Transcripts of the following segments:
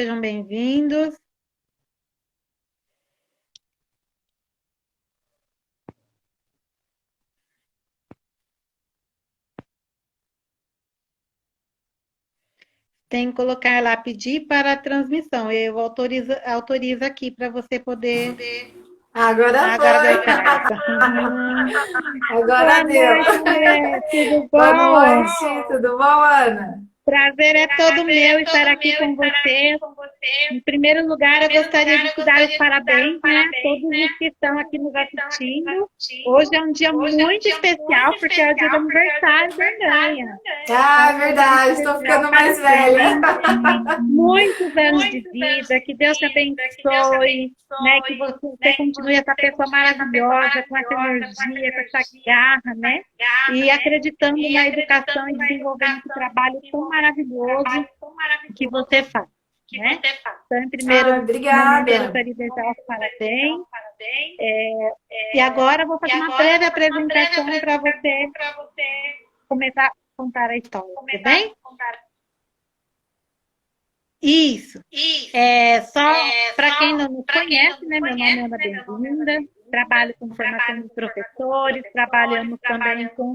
Sejam bem-vindos. Tem que colocar lá, pedir para a transmissão. Eu autorizo aqui para você poder. Agora Agora deu foi. certo. Agora Boa deu. noite, André. Tudo Boa bom? noite, tudo bom, Ana? Prazer é todo meu estar aqui com você. Em primeiro lugar, eu gostaria de te dar os parabéns, né, a todos os que estão aqui nos assistindo. Hoje é um dia muito especial, porque é o dia do aniversário da Andréia. Ah, Então, é eu quero te verdade, estou desejar ficando mais velha. parabéns, muitos anos de vida, que Deus te abençoe, né, que você continue essa pessoa maravilhosa, com essa energia, com essa garra, né, e acreditando na educação e desenvolvendo esse trabalho tão maravilhoso que você faz, né? Então, em Ah, primeiro momento, eu obrigada. gostaria de desejar os parabéns. E agora eu vou fazer uma breve apresentação para você começar a contar a história, tudo bem? Isso. Só para quem não nos conhece, né? Meu nome é Ana Bem-vinda, trabalho com formação de professores, trabalhamos também com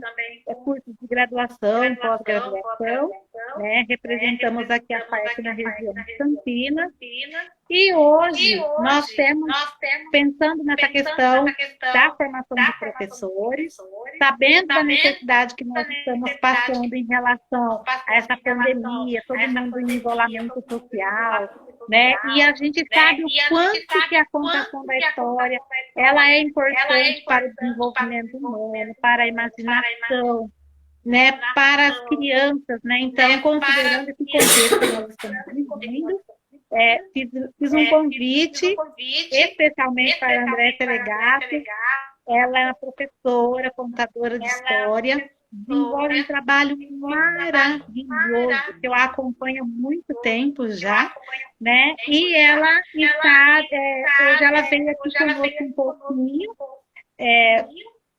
cursos de graduação, pós-graduação, né? Representamos aqui a FAEP na região de Campinas. E hoje nós temos, pensando nessa questão da formação de professores, sabendo da necessidade que nós estamos passando em relação a essa pandemia, todo mundo em isolamento social, né? E a gente sabe o quanto que a contação da história ela é importante para o desenvolvimento humano, para a imaginação, né? Para as crianças, né? Então, considerando esse contexto que nós estamos vivendo, fiz um convite especialmente para a Andréa Telegato. Ela é uma professora, contadora de história, desenvolve um trabalho maravilhoso, que eu a acompanho há muito tempo já, né? E ela está, hoje ela veio aqui conosco um pouquinho,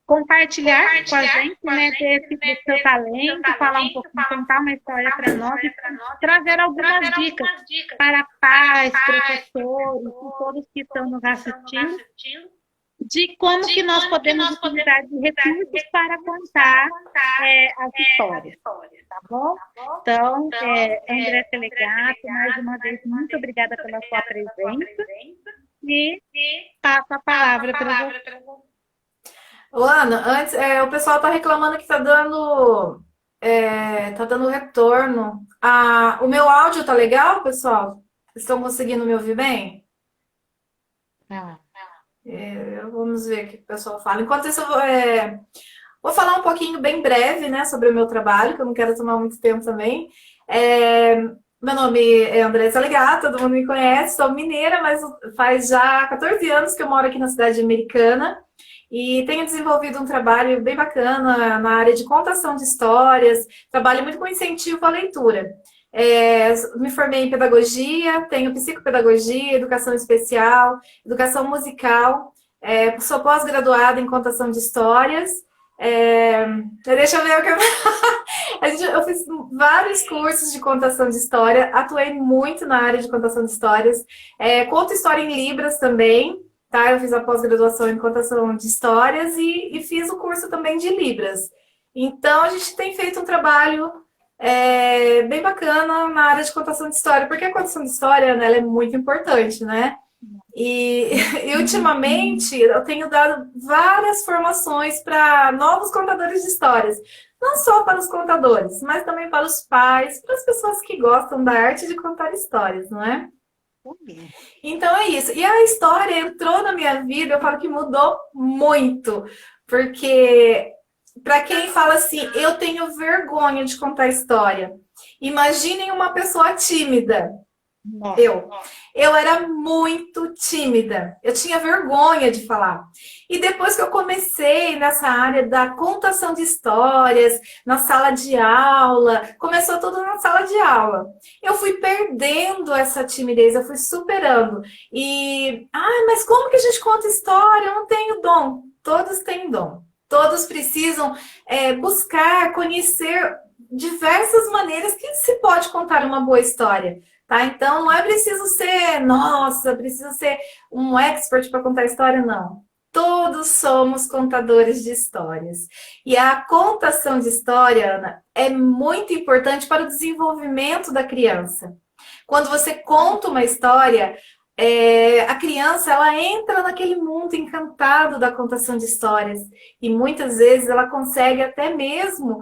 compartilhar com a gente, né, do seu talento, falar um pouquinho, contar uma história para nós e trazer algumas dicas para pais, professores e todos que estão nos assistindo de como que nós podemos utilizar de recursos para contar as histórias, tá bom? Então, André Telegato, mais uma vez, muito obrigada pela sua presença e passo a palavra para você. Ô, Ana, antes, o pessoal tá reclamando que tá dando retorno. Ah, o meu áudio tá legal, pessoal? Estão conseguindo me ouvir bem? Ah, Vamos ver o que o pessoal fala. Enquanto isso, vou falar um pouquinho bem breve, né, sobre o meu trabalho, que eu não quero tomar muito tempo também. É, Meu nome é Andressa Legato, todo mundo me conhece, sou mineira, mas faz já 14 anos que eu moro aqui na cidade americana e tenho desenvolvido um trabalho bem bacana na área de contação de histórias, trabalho muito com incentivo à leitura. Me formei em pedagogia, tenho psicopedagogia, educação especial, educação musical, sou pós-graduada em contação de histórias. Deixa eu ver o que eu... Eu fiz vários cursos de contação de história, atuei muito na área de contação de histórias, conto história em Libras também, tá? Eu fiz a pós-graduação em contação de histórias e fiz o curso também de Libras. Então, a gente tem feito um trabalho bem bacana na área de contação de história, porque a contação de história, né, ela é muito importante, né? E, e ultimamente eu tenho dado várias formações para novos contadores de histórias. Não só para os contadores, mas também para os pais, para as pessoas que gostam da arte de contar histórias, não é? Então é isso. E a história entrou na minha vida, eu falo que mudou muito. Porque para quem fala assim, eu tenho vergonha de contar história. Imaginem uma pessoa tímida. nossa, Eu. Eu era muito tímida. Eu tinha vergonha de falar. E depois que eu comecei nessa área da contação de histórias, na sala de aula, começou tudo na sala de aula. Eu fui perdendo essa timidez, eu fui superando. Mas como que a gente conta história? Eu não tenho dom. Todos têm dom. Todos precisam buscar, conhecer diversas maneiras que se pode contar uma boa história, tá? Então, não é preciso ser, nossa, precisa ser um expert para contar história, não. Todos somos contadores de histórias. E a contação de história, Ana, é muito importante para o desenvolvimento da criança. Quando você conta uma história, a criança ela entra naquele mundo encantado da contação de histórias. E muitas vezes ela consegue até mesmo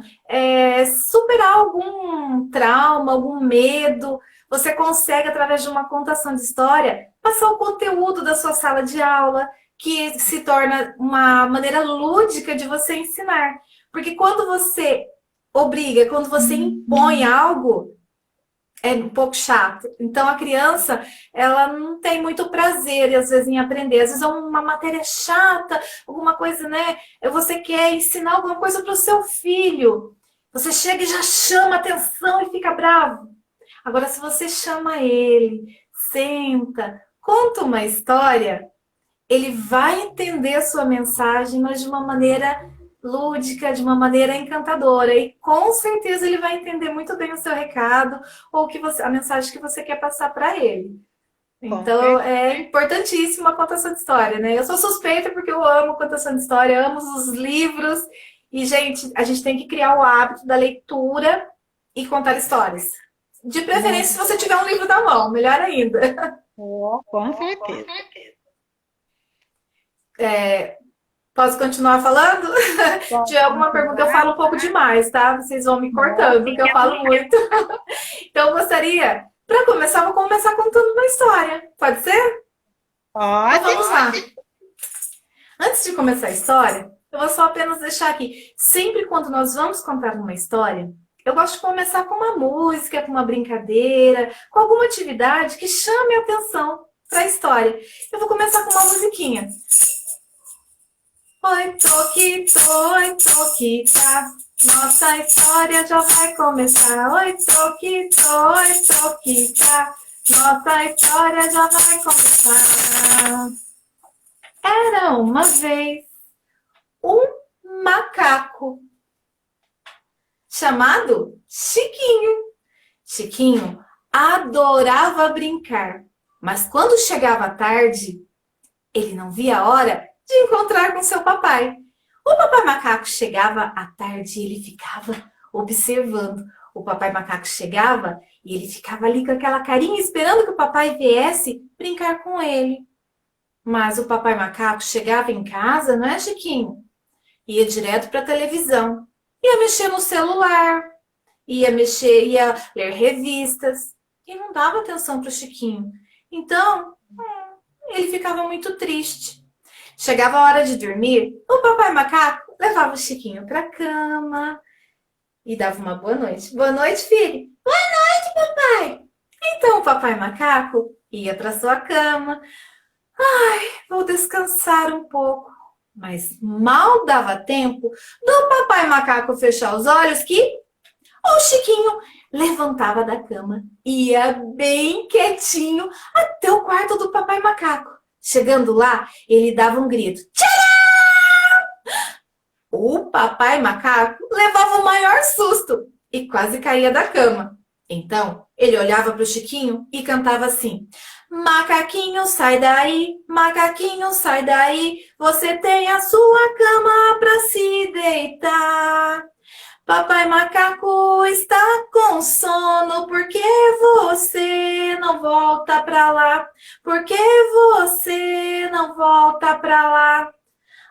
superar algum trauma, algum medo. Você consegue, através de uma contação de história, passar o conteúdo da sua sala de aula, que se torna uma maneira lúdica de você ensinar. Porque quando você obriga, quando você impõe algo, é um pouco chato. Então, a criança, ela não tem muito prazer, às vezes, em aprender. Às vezes é uma matéria chata, alguma coisa, né? Você quer ensinar alguma coisa para o seu filho. Você chega e já chama atenção e fica bravo. Agora, se você chama ele, senta, conta uma história, ele vai entender a sua mensagem, mas de uma maneira lúdica, de uma maneira encantadora. E com certeza ele vai entender muito bem o seu recado ou a mensagem que você quer passar para ele. Então, é importantíssimo a contação de história, né? Eu sou suspeita porque eu amo contação de história, amo os livros. E, gente, a gente tem que criar o hábito da leitura e contar histórias. De preferência, se você tiver um livro na mão, melhor ainda. Com certeza. Posso continuar falando? Se tiver alguma pergunta, eu falo um pouco demais, tá? Vocês vão me cortando, porque eu falo muito. Então, eu gostaria, para começar, vou começar contando uma história. Pode ser? Pode. Então, vamos lá. Antes de começar a história, eu vou só apenas deixar aqui. Sempre quando nós vamos contar uma história, eu gosto de começar com uma música, com uma brincadeira, com alguma atividade que chame a atenção para a história. Eu vou começar com uma musiquinha. Oi, Toquito, oi, Toquita, nossa história já vai começar. Oi, Toquito, oi, Toquita, nossa história já vai começar. Era uma vez um macaco chamado Chiquinho. Chiquinho adorava brincar, mas quando chegava a tarde, ele não via a hora de encontrar com seu papai. O papai macaco chegava à tarde e ele ficava observando. O papai macaco chegava e ele ficava ali com aquela carinha esperando que o papai viesse brincar com ele. Mas o papai macaco chegava em casa, não é, Chiquinho? Ia direto para a televisão. Ia mexer no celular. Ia ler revistas. E não dava atenção para o Chiquinho. Então, ele ficava muito triste. Chegava a hora de dormir, o papai macaco levava o Chiquinho para a cama e dava uma boa noite. Boa noite, filho. Boa noite, papai. Então o papai macaco ia para sua cama. Ai, vou descansar um pouco. Mas mal dava tempo do papai macaco fechar os olhos que o Chiquinho levantava da cama e ia bem quietinho até o quarto do papai macaco. Chegando lá, ele dava um grito. Tcharam! O papai macaco levava o maior susto e quase caía da cama. Então, ele olhava para o Chiquinho e cantava assim. Macaquinho, sai daí, macaquinho, sai daí. Você tem a sua cama para se deitar. Papai macaco está com sono, por que você não volta pra lá? Por que você não volta pra lá?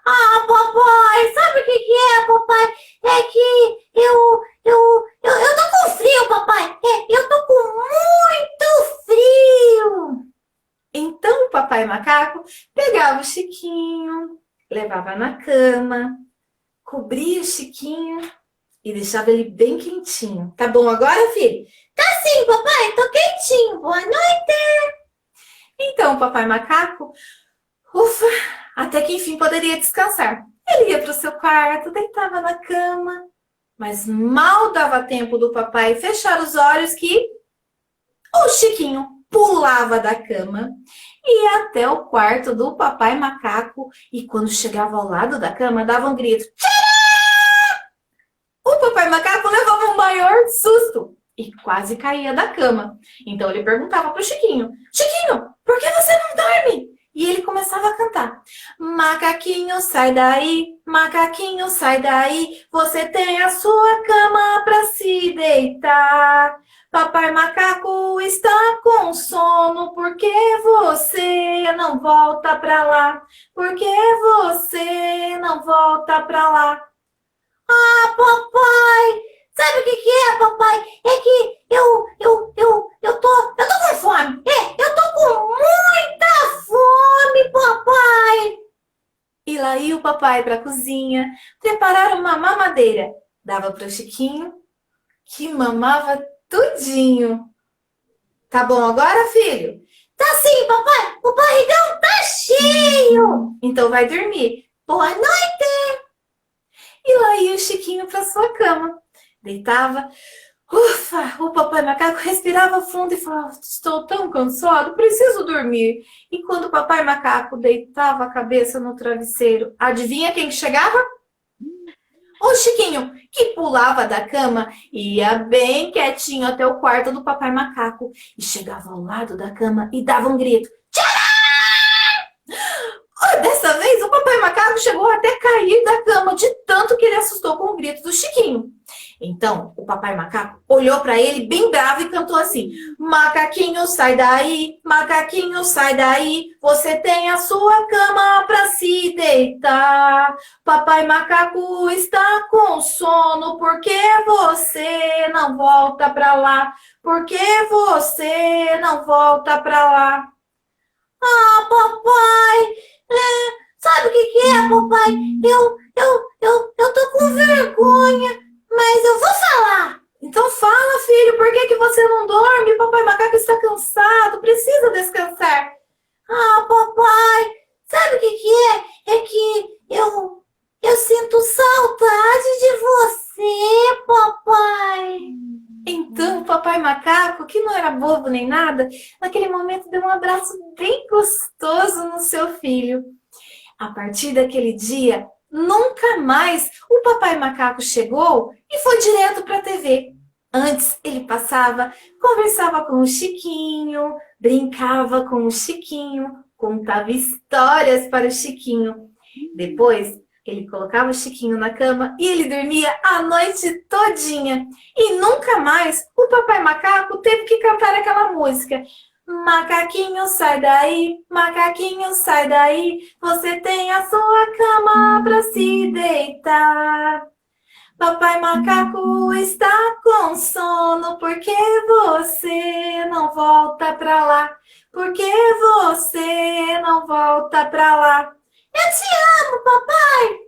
Ah, papai, sabe o que é, papai? É que eu tô com frio, papai. Eu tô com muito frio. Então o papai macaco pegava o Chiquinho, levava na cama, cobria o Chiquinho e deixava ele bem quentinho. Tá bom agora, filho? Tá sim, papai. Tô quentinho. Boa noite. Então, o papai macaco, ufa, até que enfim poderia descansar. Ele ia para o seu quarto, deitava na cama. Mas mal dava tempo do papai fechar os olhos que o Chiquinho pulava da cama e ia até o quarto do papai macaco. E quando chegava ao lado da cama, dava um grito. O papai macaco levava o o maior susto e quase caía da cama. Então ele perguntava pro Chiquinho, Chiquinho, por que você não dorme? E ele começava a cantar. Macaquinho, sai daí, macaquinho, sai daí, você tem a sua cama pra se deitar. Papai macaco está com sono, por que você não volta pra lá? Por que você não volta pra lá? Ah, papai, sabe o que que é, papai? É que eu tô com fome. Eu tô com muita fome, papai. E lá ia o papai para a cozinha, preparar uma mamadeira. Dava para o Chiquinho, que mamava tudinho. Tá bom agora, filho? Tá sim, papai. O barrigão tá cheio. Então vai dormir. Boa noite. E lá ia o Chiquinho para sua cama. Deitava. Ufa, o papai macaco respirava fundo e falava, estou tão cansado, preciso dormir. E quando o papai macaco deitava a cabeça no travesseiro, adivinha quem que chegava? O Chiquinho, que pulava da cama e ia bem quietinho até o quarto do papai macaco. E chegava ao lado da cama e dava um grito. Dessa vez, o papai macaco chegou até cair da cama de tanto que ele assustou com o grito do Chiquinho. Então, o papai macaco olhou para ele bem bravo e cantou assim: macaquinho, sai daí, macaquinho, sai daí, você tem a sua cama para se deitar. Papai macaco está com sono, por que você não volta para lá? Por que você não volta para lá? Ah, papai, sabe o que que é, papai? Eu tô com vergonha, mas eu vou falar. Então fala, filho, por que que você não dorme? Papai macaco está cansado, precisa descansar. Ah, papai, sabe o que que é? É que eu sinto saudade de você, papai. Então, o papai macaco, que não era bobo nem nada, naquele momento deu um abraço bem gostoso no seu filho. A partir daquele dia, nunca mais o papai macaco chegou e foi direto para a TV. Antes, ele passava, conversava com o Chiquinho, brincava com o Chiquinho, contava histórias para o Chiquinho. Depois, ele colocava o Chiquinho na cama e ele dormia a noite todinha. E nunca mais o papai macaco teve que cantar aquela música. Macaquinho, sai daí, você tem a sua cama para se deitar. Papai macaco está com sono, por que você não volta para lá? Por que você não volta para lá? Eu te amo, papai!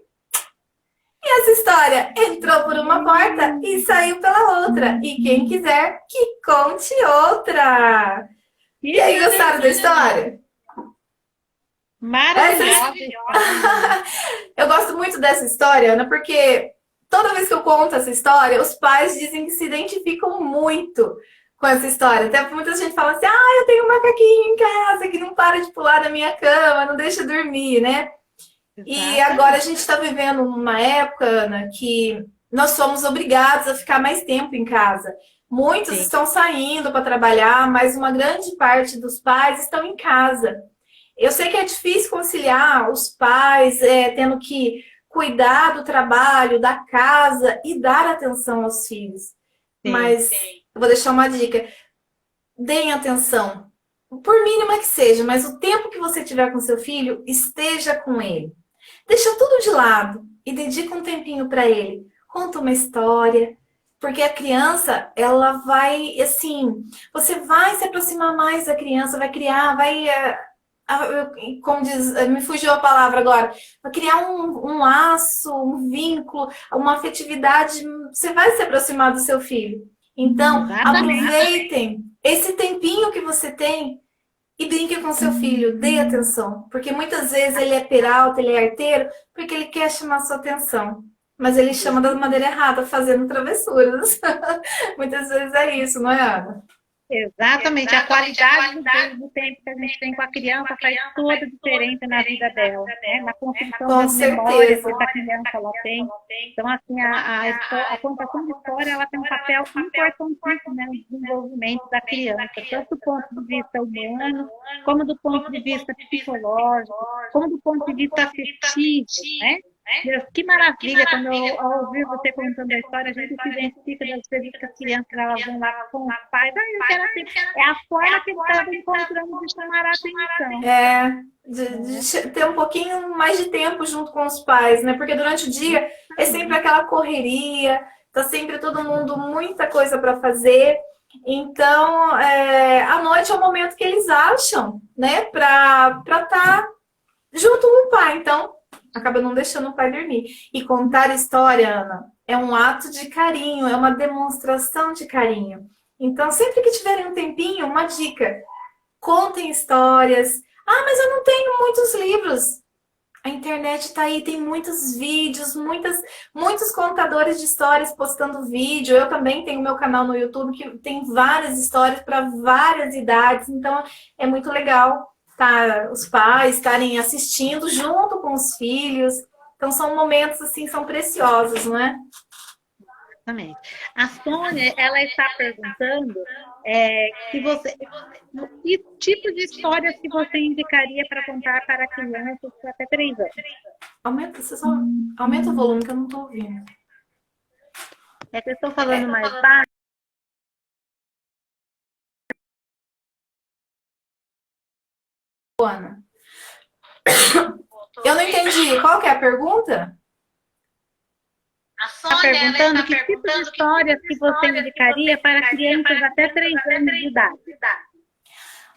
E essa história entrou por uma porta e saiu pela outra. E quem quiser, que conte outra! E aí, gostaram da história? Maravilhosa! Eu gosto muito dessa história, Ana, porque toda vez que eu conto essa história, os pais dizem que se identificam muito com essa história. Até muita gente fala assim, eu tenho um macaquinho em casa que não para de pular da minha cama, não deixa dormir, né? E agora a gente está vivendo uma época, Ana, que nós somos obrigados a ficar mais tempo em casa. Muitos estão saindo para trabalhar, mas uma grande parte dos pais estão em casa. Eu sei que é difícil conciliar os pais tendo que cuidar do trabalho, da casa e dar atenção aos filhos. Mas eu vou deixar uma dica. Deem atenção, por mínima que seja, mas o tempo que você tiver com seu filho, esteja com ele. Deixa tudo de lado e dedica um tempinho para ele. Conta uma história, porque a criança, ela vai, assim, você vai se aproximar mais da criança, vai criar, como diz, me fugiu a palavra agora, vai criar um laço, um vínculo, uma afetividade, você vai se aproximar do seu filho. Então, aproveitem esse tempinho que você tem e brinque com seu filho, dê atenção. Porque muitas vezes ele é peralta, ele é arteiro, porque ele quer chamar sua atenção. Mas ele chama da maneira errada, fazendo travessuras. Muitas vezes é isso, não é, Ana? Exatamente, a qualidade do tempo que a gente tem com a criança faz toda a diferença na vida dela, né? Na construção Com das memórias certeza. que essa criança ela tem. Então, assim, a contação de história ela tem um papel importantíssimo, né, no desenvolvimento da criança, tanto do ponto de vista humano, como do ponto de vista psicológico, como do ponto de vista afetivo, né? Deus, que maravilha, quando eu ao ouvir você contando a história, a gente se identifica das vezes que as crianças elas vão lá com os pais, eu quero assim, é a forma que eles estavam encontrando de chamar a atenção. De ter um pouquinho mais de tempo junto com os pais, né? Porque durante o dia é sempre aquela correria, tá sempre todo mundo, muita coisa para fazer. Então, à noite é o momento que eles acham, né? Para estar junto com o pai. Então, acaba não deixando o pai dormir. E contar história, Ana, é um ato de carinho, é uma demonstração de carinho. Então, sempre que tiverem um tempinho, uma dica: contem histórias. Ah, mas eu não tenho muitos livros. A internet está aí, tem muitos vídeos, muitos contadores de histórias postando vídeo. Eu também tenho meu canal no YouTube que tem várias histórias para várias idades. Então, é muito legal os pais estarem assistindo junto com os filhos. Então, são momentos, assim, são preciosos, não é? Exatamente. A Sônia, ela está perguntando se você, que tipo de histórias que você indicaria para contar para crianças com até 3 anos? Aumenta o volume que eu não estou ouvindo. É que eu estou falando mais baixo. Ana, eu não entendi. Qual que é a pergunta? Está perguntando que tipo de histórias que você indicaria para crianças até 3 anos de idade?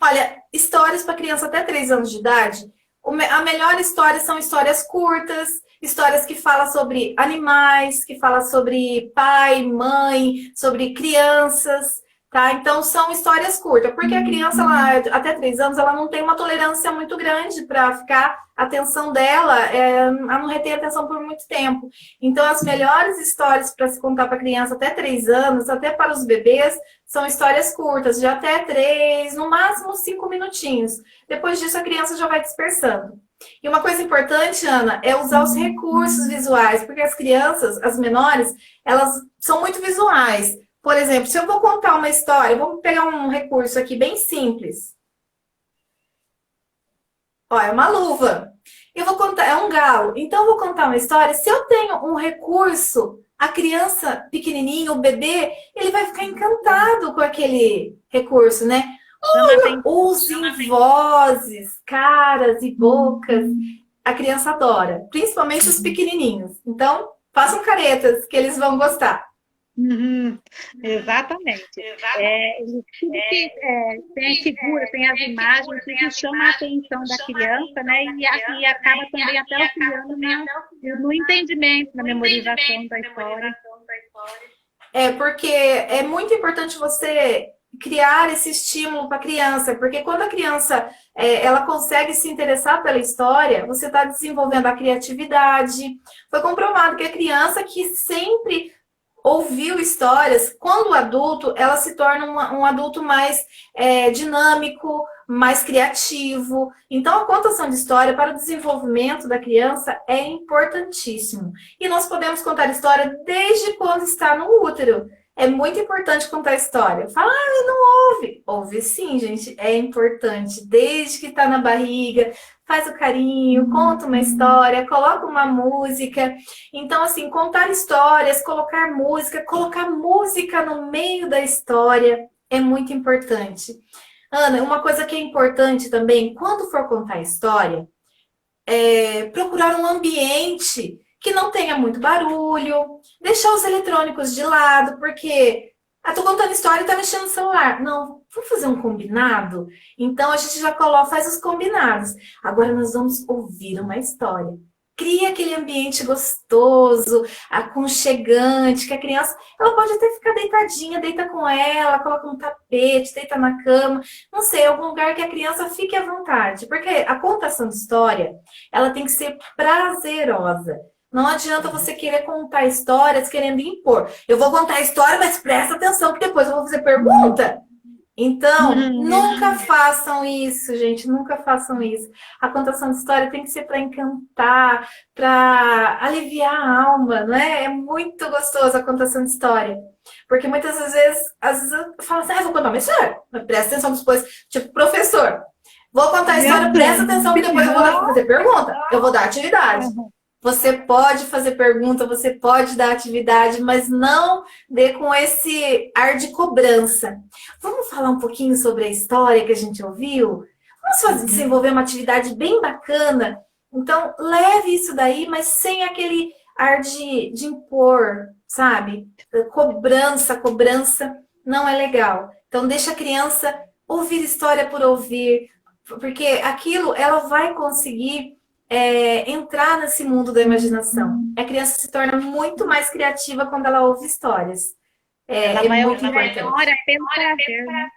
Olha, histórias para criança até 3 anos de idade, a melhor história são histórias curtas, histórias que falam sobre animais, que falam sobre pai, mãe, sobre crianças, tá? Então, são histórias curtas, porque a criança, até 3 anos, ela não tem uma tolerância muito grande para ficar a atenção dela, ela não retém a atenção por muito tempo. Então, as melhores histórias para se contar para criança até 3 anos, até para os bebês, são histórias curtas, de até 3, no máximo 5 minutinhos. Depois disso, a criança já vai dispersando. E uma coisa importante, Ana, é usar os recursos visuais, porque as crianças, as menores, elas são muito visuais. Por exemplo, se eu vou contar uma história, vamos pegar um recurso aqui bem simples. Ó, é uma luva. Eu vou contar, é um galo. Então, eu vou contar uma história. Se eu tenho um recurso, a criança pequenininha, o bebê, ele vai ficar encantado com aquele recurso, né? Olha, usem vozes, caras e bocas. A criança adora, principalmente os pequenininhos. Então, façam caretas que eles vão gostar. Exatamente. Tudo que tem a figura, tem as imagens, que chama a atenção da criança, né? E acaba também até auxiliando no entendimento, na memorização da história. Porque é muito importante você criar esse estímulo para a criança, porque quando a criança ela consegue se interessar pela história, você está desenvolvendo a criatividade. Foi comprovado que a criança que sempre ouviu histórias, quando adulto, ela se torna um adulto mais dinâmico, mais criativo. Então, a contação de história para o desenvolvimento da criança é importantíssimo. E nós podemos contar história desde quando está no útero. É muito importante contar história. Fala, não ouve. Ouve sim, gente, é importante. Desde que está na barriga, faz o carinho, conta uma história, coloca uma música. Então, assim, contar histórias, colocar música no meio da história é muito importante. Ana, uma coisa que é importante também, quando for contar história, procurar um ambiente que não tenha muito barulho, deixar os eletrônicos de lado, porque tô contando história e tá mexendo no celular. Não, vamos fazer um combinado? Então a gente já faz os combinados. Agora nós vamos ouvir uma história. Cria aquele ambiente gostoso, aconchegante, que a criança, ela pode até ficar deitadinha, deita com ela, coloca um tapete, deita na cama, não sei, algum lugar que a criança fique à vontade. Porque a contação de história, ela tem que ser prazerosa. Não adianta você querer contar histórias querendo impor. Eu vou contar a história, mas presta atenção que depois eu vou fazer pergunta. Então, nunca façam isso, gente, nunca façam isso. A contação de história tem que ser para encantar, para aliviar a alma, não é? É muito gostoso a contação de história. Porque muitas às vezes eu falo assim, vou contar uma história, mas presta atenção depois, tipo, professor, vou contar a história, presta atenção, que depois eu vou fazer pergunta, eu vou dar atividade. Você pode fazer pergunta, você pode dar atividade, mas não dê com esse ar de cobrança. Vamos falar um pouquinho sobre a história que a gente ouviu? Vamos desenvolver uma atividade bem bacana? Então, leve isso daí, mas sem aquele ar de impor, sabe? Cobrança não é legal. Então, deixa a criança ouvir história por ouvir, porque aquilo ela vai conseguir entrar nesse mundo da imaginação. A criança se torna muito mais criativa quando ela ouve histórias. Ela vai ouvir a história pelo prazer, né?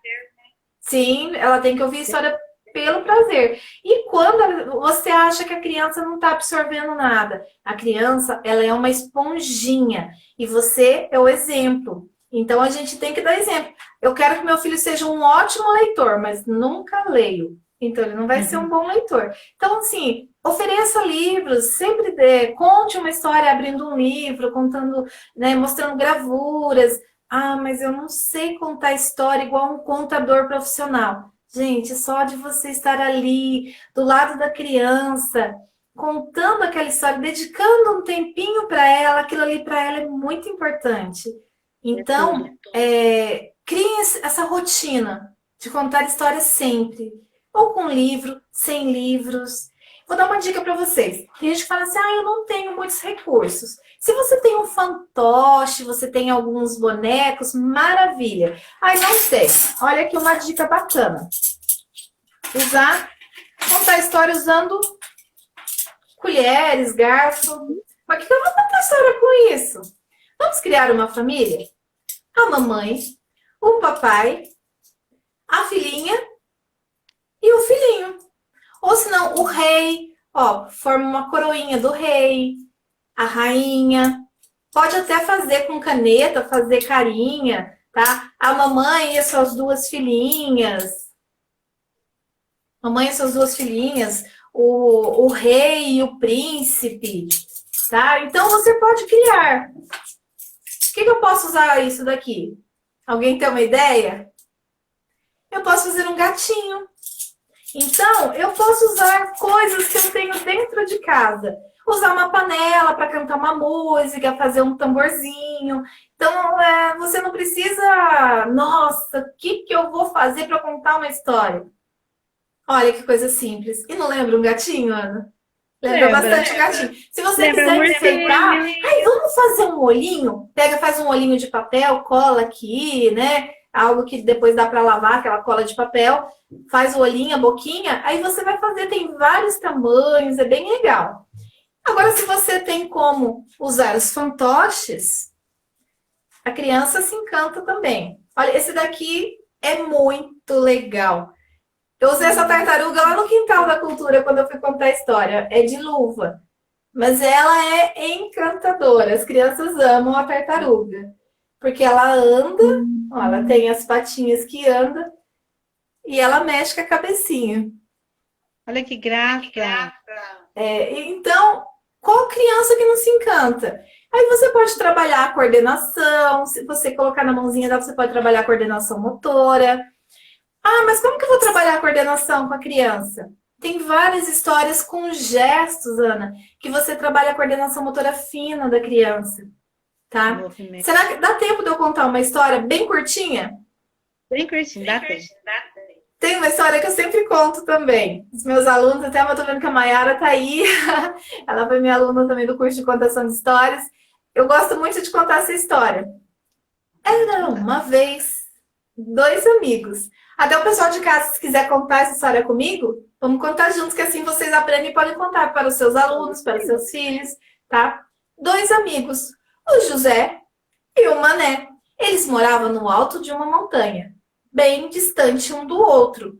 Sim, ela tem que ouvir história pelo prazer. E quando você acha que a criança não está absorvendo nada, a criança ela é uma esponjinha e você é o exemplo. Então a gente tem que dar exemplo. Eu quero que meu filho seja um ótimo leitor, mas nunca leio. Então ele não vai ser um bom leitor. Então, assim, ofereça livros, sempre conte uma história abrindo um livro, contando, né, mostrando gravuras. Ah, mas eu não sei contar história igual um contador profissional. Gente, só de você estar ali, do lado da criança, contando aquela história, dedicando um tempinho para ela, aquilo ali para ela é muito importante. Então, criem essa rotina de contar histórias sempre. Ou com livro, sem livros. Vou dar uma dica para vocês. Tem gente que fala assim, eu não tenho muitos recursos. Se você tem um fantoche, você tem alguns bonecos, maravilha. Não sei. Olha aqui uma dica bacana. Contar história usando colheres, garfo. Mas o que eu vou contar história com isso? Vamos criar uma família? A mamãe, o papai, a filhinha e o filhinho. Ou senão, o rei, forma uma coroinha do rei, a rainha. Pode até fazer com caneta, fazer carinha, tá? A mamãe e as suas duas filhinhas. Mamãe e suas duas filhinhas. O rei e o príncipe, tá? Então, você pode criar. O que eu posso usar isso daqui? Alguém tem uma ideia? Eu posso fazer um gatinho. Então, eu posso usar coisas que eu tenho dentro de casa. Usar uma panela para cantar uma música, fazer um tamborzinho. Então, você não precisa... Nossa, o que eu vou fazer para contar uma história? Olha que coisa simples. E não lembra um gatinho, Ana? Lembra bastante o gatinho. Se você quiser enfeitar... vamos fazer um olhinho? Faz um olhinho de papel, cola aqui, né? Algo que depois dá para lavar, aquela cola de papel. Faz o olhinho, a boquinha. Aí você vai fazer, tem vários tamanhos, é bem legal. Agora, se você tem como usar os fantoches, a criança se encanta também. Olha, esse daqui é muito legal. Eu usei essa tartaruga lá no Quintal da Cultura, quando eu fui contar a história. É de luva. Mas ela é encantadora. As crianças amam a tartaruga. Porque ela anda, ela tem as patinhas que andam e ela mexe com a cabecinha. Olha que graça. Então, qual criança que não se encanta? Aí você pode trabalhar a coordenação, se você colocar na mãozinha dela, você pode trabalhar a coordenação motora. Mas como que eu vou trabalhar a coordenação com a criança? Tem várias histórias com gestos, Ana, que você trabalha a coordenação motora fina da criança. Tá? Será que dá tempo de eu contar uma história bem curtinha? Bem curtinha, dá tempo. Tem uma história que eu sempre conto também. Os meus alunos, até eu tô vendo que a Mayara tá aí. Ela foi minha aluna também do curso de contação de histórias. Eu gosto muito de contar essa história. Era uma vez 2 amigos. Até o pessoal de casa, se quiser contar essa história comigo, vamos contar juntos, que assim vocês aprendem e podem contar para os seus alunos, para os seus filhos, tá? 2 amigos. O José e o Mané. Eles moravam no alto de uma montanha, bem distante um do outro.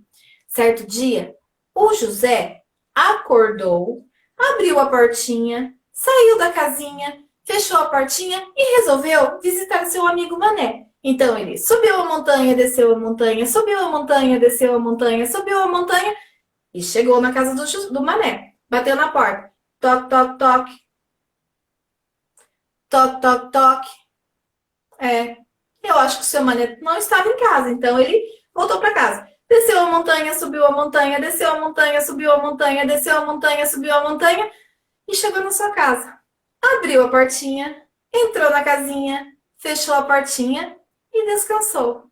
Certo dia, o José acordou, abriu a portinha, saiu da casinha, fechou a portinha e resolveu visitar seu amigo Mané. Então ele subiu a montanha, desceu a montanha, subiu a montanha, desceu a montanha, subiu a montanha e chegou na casa do Mané. Bateu na porta. Toque, toque, toque. Toque, toque, toque. Eu acho que o seu Mané não estava em casa, então ele voltou para casa. Desceu a montanha, subiu a montanha, desceu a montanha, subiu a montanha, desceu a montanha, subiu a montanha e chegou na sua casa. Abriu a portinha, entrou na casinha, fechou a portinha e descansou.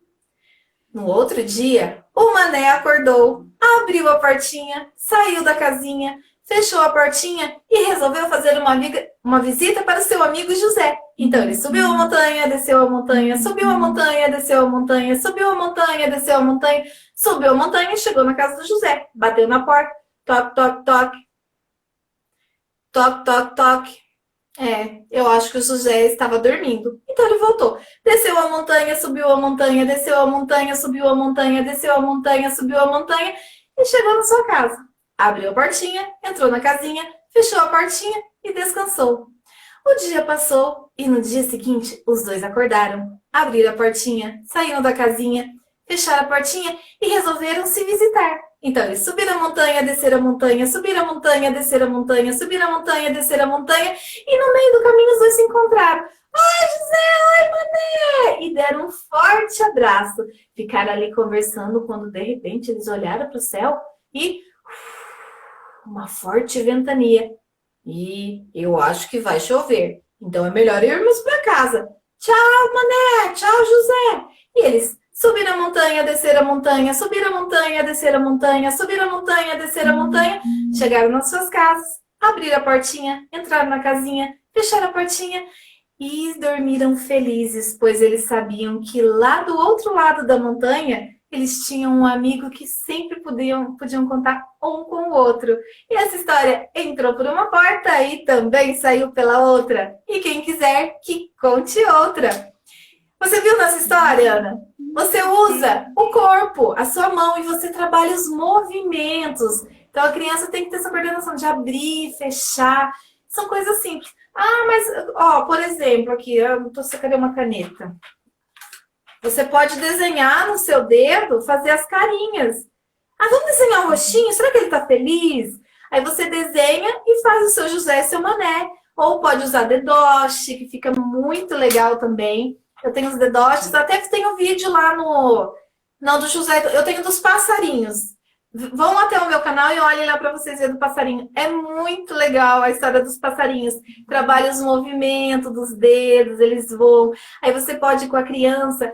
No outro dia, o Mané acordou, abriu a portinha, saiu da casinha, fechou a portinha e resolveu fazer uma visita para o seu amigo José. Então ele subiu a montanha, desceu a montanha, subiu a montanha, desceu a montanha, subiu a montanha, desceu a montanha, subiu a montanha e chegou na casa do José. Bateu na porta, toque, toque, toque. Toque, toque, toque. Eu acho que o José estava dormindo. Então ele voltou. Desceu a montanha, subiu a montanha, desceu a montanha, subiu a montanha, desceu a montanha, subiu a montanha e chegou na sua casa. Abriu a portinha, entrou na casinha, fechou a portinha e descansou. O dia passou e no dia seguinte os dois acordaram, abriram a portinha, saíram da casinha, fecharam a portinha e resolveram se visitar. Então eles subiram a montanha, desceram a montanha, subiram a montanha, desceram a montanha, subiram a montanha, desceram a montanha e no meio do caminho os dois se encontraram. Oi, José! Oi, Mané! E deram um forte abraço. Ficaram ali conversando quando de repente eles olharam para o céu e uma forte ventania. E eu acho que vai chover. Então é melhor irmos para casa. Tchau, Mané! Tchau, José! E eles subiram a montanha, desceram a montanha, subiram a montanha, desceram a montanha, subiram a montanha, desceram a montanha, chegaram nas suas casas, abriram a portinha, entraram na casinha, fecharam a portinha e dormiram felizes, pois eles sabiam que lá do outro lado da montanha eles tinham um amigo que sempre podiam contar um com o outro. E essa história entrou por uma porta e também saiu pela outra. E quem quiser que conte outra. Você viu nessa história, Ana? Você usa o corpo, a sua mão, e você trabalha os movimentos. Então a criança tem que ter essa coordenação de abrir, fechar. São coisas simples. Mas, por exemplo, aqui, cadê uma caneta? Você pode desenhar no seu dedo, fazer as carinhas. Vamos desenhar um rostinho? Será que ele está feliz? Aí você desenha e faz o seu José e seu Mané. Ou pode usar dedoche, que fica muito legal também. Eu tenho os dedoches, até tenho vídeo lá Não, do José, eu tenho dos passarinhos. Vão até o meu canal e olhem lá para vocês verem do passarinho. É muito legal a história dos passarinhos. Trabalha os movimentos dos dedos, eles voam. Aí você pode, com a criança,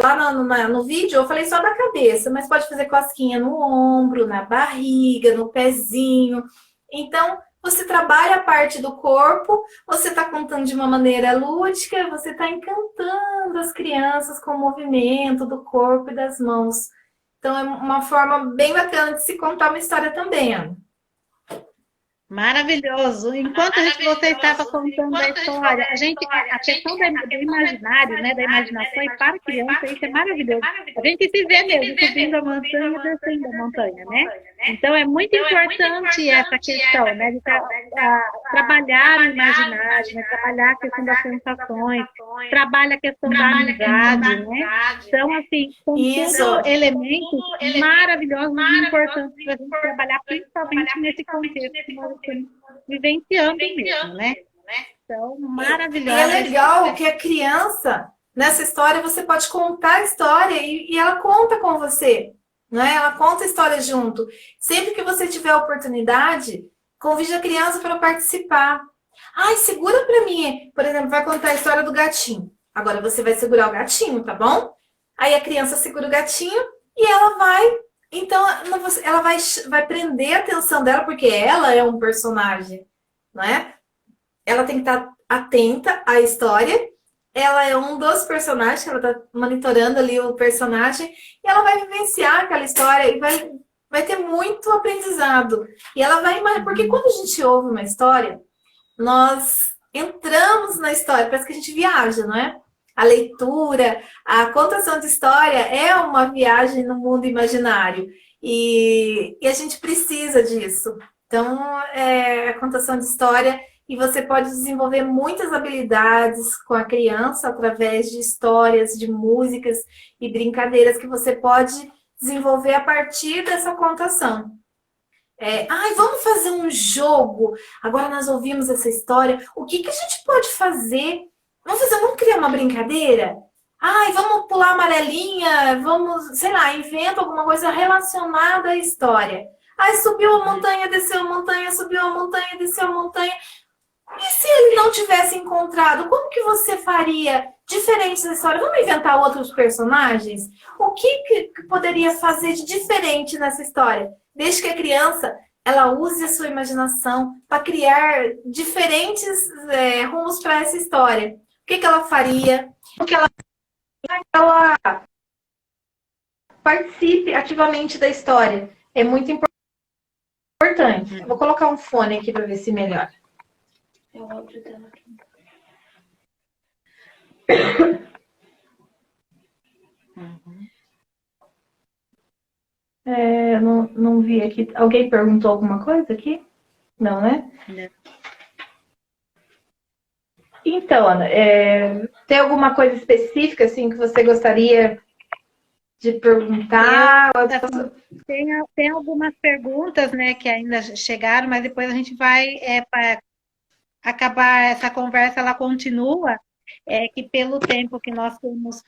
lá no vídeo eu falei só da cabeça, mas pode fazer cosquinha no ombro, na barriga, no pezinho. Então, você trabalha a parte do corpo, você está contando de uma maneira lúdica, você está encantando as crianças com o movimento do corpo e das mãos. Então, é uma forma bem bacana de se contar uma história também, Ana. Maravilhoso. Enquanto você estava contando a história, a questão do imaginário, né, da imaginação, e para a criança, isso é maravilhoso. A gente se vê mesmo subindo a montanha e descendo a montanha, né? Então, é muito importante essa questão, né, de trabalhar o imaginário, né, trabalhar a questão das sensações, trabalha a questão da amizade, né? Então, assim, são elementos maravilhosos e importantes para a gente trabalhar, principalmente nesse contexto que nós estamos vivenciando mesmo, né? Então, maravilhoso. E é legal que a criança, nessa história, você pode contar a história e ela conta com você, né? Ela conta a história junto. Sempre que você tiver a oportunidade, convide a criança para participar. Segura para mim. Por exemplo, vai contar a história do gatinho. Agora você vai segurar o gatinho, tá bom? Aí a criança segura o gatinho e ela vai... Então, ela vai prender a atenção dela, porque ela é um personagem, não é? Ela tem que estar atenta à história. Ela é um dos personagens, ela está monitorando ali o personagem, e ela vai vivenciar aquela história e vai ter muito aprendizado. E ela vai... Porque quando a gente ouve uma história, nós entramos na história, parece que a gente viaja, não é? A leitura, a contação de história é uma viagem no mundo imaginário. E a gente precisa disso. Então, a contação de história e você pode desenvolver muitas habilidades com a criança através de histórias, de músicas e brincadeiras que você pode desenvolver a partir dessa contação. Ai, vamos fazer um jogo. Agora nós ouvimos essa história. O que a gente pode fazer? Vamos criar uma brincadeira? Ai, vamos pular amarelinha, vamos, sei lá, inventa alguma coisa relacionada à história. Ai, subiu a montanha, desceu a montanha, subiu a montanha, desceu a montanha. E se ele não tivesse encontrado, como que você faria diferente da história? Vamos inventar outros personagens? O que poderia fazer de diferente nessa história? Desde que a criança ela use a sua imaginação para criar diferentes rumos para essa história. O que ela faria? O que ela participe ativamente da história. É muito importante. Eu vou colocar um fone aqui para ver se melhora. Eu vou abrir dela aqui. Não vi aqui. Alguém perguntou alguma coisa aqui? Não, né? Não. Então, Ana, tem alguma coisa específica assim que você gostaria de perguntar? Tem algumas perguntas, né, que ainda chegaram, mas depois a gente vai para acabar essa conversa, ela continua, que pelo tempo que nós temos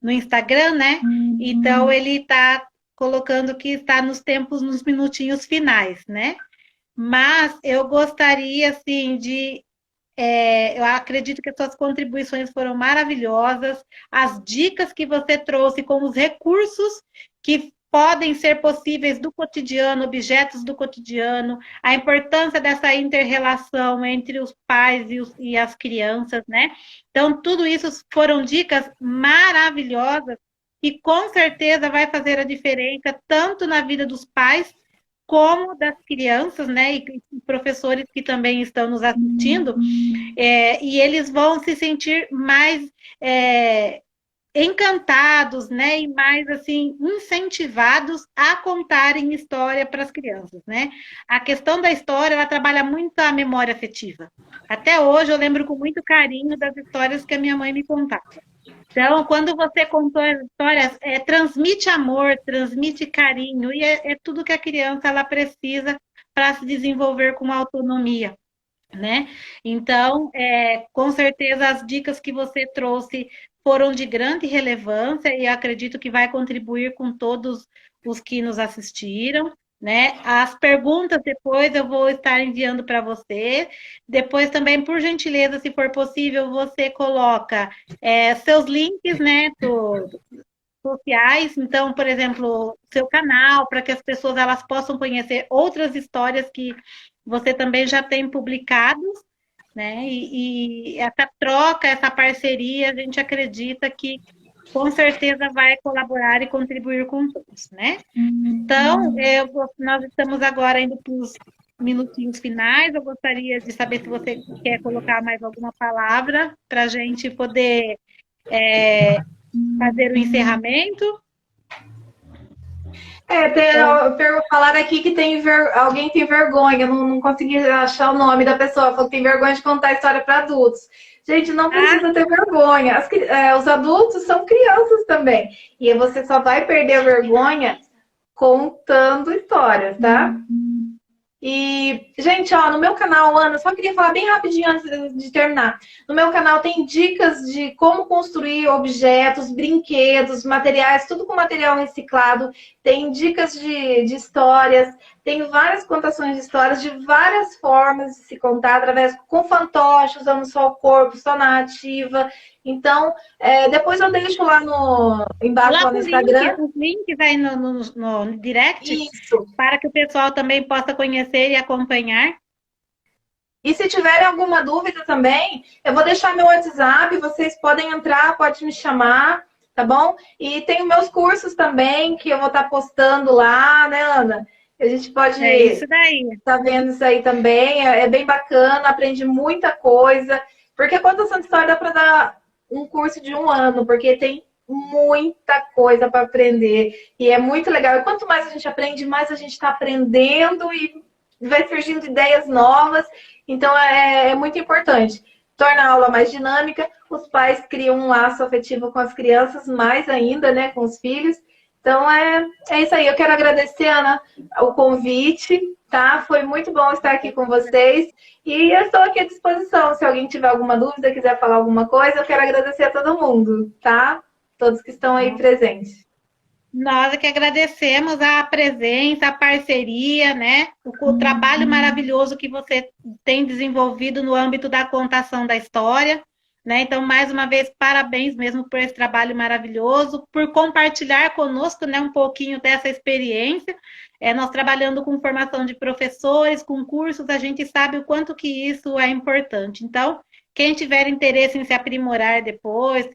no Instagram, né? Então ele está colocando que está nos minutinhos finais, né? Mas eu gostaria, assim, eu acredito que as suas contribuições foram maravilhosas, as dicas que você trouxe com os recursos que podem ser possíveis do cotidiano, objetos do cotidiano, a importância dessa inter-relação entre os pais e as crianças, né? Então, tudo isso foram dicas maravilhosas e com certeza vai fazer a diferença tanto na vida dos pais como das crianças, né, e professores que também estão nos assistindo, e eles vão se sentir mais encantados, né, e mais assim incentivados a contarem história para as crianças, né? A questão da história, ela trabalha muito a memória afetiva. Até hoje eu lembro com muito carinho das histórias que a minha mãe me contava. Então, quando você contou as histórias, transmite amor, transmite carinho, e é tudo que a criança ela precisa para se desenvolver com autonomia, né? Então, com certeza, as dicas que você trouxe foram de grande relevância e acredito que vai contribuir com todos os que nos assistiram, né? As perguntas depois eu vou estar enviando para você. Depois também, por gentileza, se for possível, você coloca seus links, né, sociais. Então, por exemplo, seu canal, para que as pessoas elas possam conhecer outras histórias que você também já tem publicado, né? E essa troca, essa parceria, a gente acredita que com certeza vai colaborar e contribuir com todos, né? Então, nós estamos agora indo para os minutinhos finais. Eu gostaria de saber se você quer colocar mais alguma palavra para a gente poder fazer o encerramento. Falaram aqui que alguém tem vergonha, não consegui achar o nome da pessoa, falou que tem vergonha de contar a história para adultos. Gente, não precisa ter vergonha. Os adultos são crianças também. E você só vai perder a vergonha contando histórias, tá? E, gente, ó, no meu canal, Ana, só queria falar bem rapidinho antes de terminar. No meu canal tem dicas de como construir objetos, brinquedos, materiais, tudo com material reciclado. Tem dicas de histórias, tem várias contações de histórias, de várias formas de se contar, com fantoche, usando só o corpo, só narrativa. Então, depois eu deixo lá embaixo lá no Instagram. Os links aí no direct. Isso. Para que o pessoal também possa conhecer e acompanhar. E se tiverem alguma dúvida também, eu vou deixar meu WhatsApp, vocês podem entrar, pode me chamar, tá bom? E tem os meus cursos também, que eu vou estar postando lá, né, Ana? A gente pode estar vendo isso aí também, é bem bacana, aprende muita coisa. Porque contação de história dá para dar um curso de 1 ano, porque tem muita coisa para aprender. E é muito legal. E quanto mais a gente aprende, mais a gente está aprendendo e vai surgindo ideias novas. Então é muito importante. Torna a aula mais dinâmica, os pais criam um laço afetivo com as crianças, mais ainda, né, com os filhos. Então é isso aí. Eu quero agradecer, Ana, o convite, tá? Foi muito bom estar aqui com vocês. E eu estou aqui à disposição. Se alguém tiver alguma dúvida, quiser falar alguma coisa, eu quero agradecer a todo mundo, tá? Todos que estão aí presentes. Nós é que agradecemos a presença, a parceria, né? O trabalho maravilhoso que você tem desenvolvido no âmbito da contação da história, né? Então, mais uma vez, parabéns mesmo por esse trabalho maravilhoso, por compartilhar conosco, né, um pouquinho dessa experiência. Nós trabalhando com formação de professores, com cursos, a gente sabe o quanto que isso é importante. Então, quem tiver interesse em se aprimorar depois,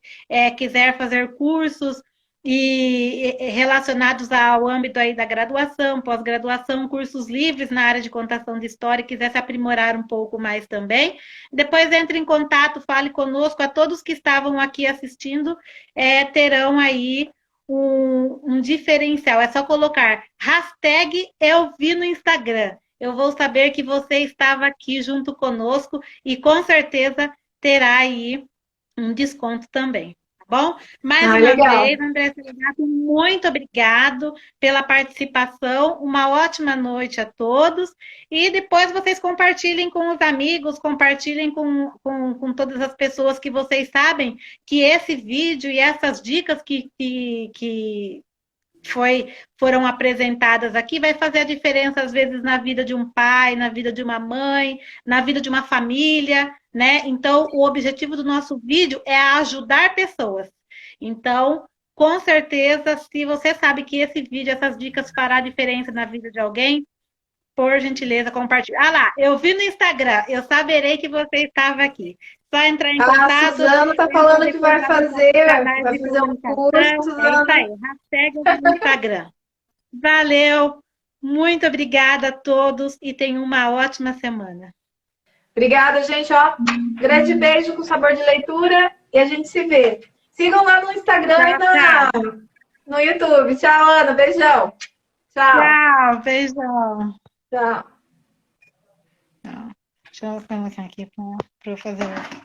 quiser fazer cursos e relacionados ao âmbito aí da graduação, pós-graduação, cursos livres na área de contação de história, e quiser se aprimorar um pouco mais também, depois entre em contato, fale conosco, a todos que estavam aqui assistindo, terão aí um diferencial, é só colocar hashtag eu vi no Instagram, eu vou saber que você estava aqui junto conosco e com certeza terá aí um desconto também. Bom, mais uma Legal. vez, André Seligato, muito obrigado pela participação. Uma ótima noite a todos. E depois vocês compartilhem com os amigos, compartilhem com todas as pessoas que vocês sabem que esse vídeo e essas dicas que foram apresentadas aqui vai fazer a diferença, às vezes, na vida de um pai, na vida de uma mãe, na vida de uma família, né? Então, o objetivo do nosso vídeo é ajudar pessoas. Então, com certeza, se você sabe que esse vídeo, essas dicas fará diferença na vida de alguém, por gentileza, compartilhe. Ah lá, eu vi no Instagram, eu saberei que você estava aqui. Só entrar em A contato. Suzana está falando que vai fazer um curso, É isso Suzana. aí, hashtag eu vi no Instagram. Valeu, muito obrigada a todos e tenham uma ótima semana. Obrigada, gente. Ó, grande beijo com sabor de leitura e a gente se vê. Sigam lá no Instagram Tchau, e no YouTube. Tchau, Ana. Beijão. Tchau. tchau, beijão. Tchau. Deixa eu colocar aqui para eu fazer.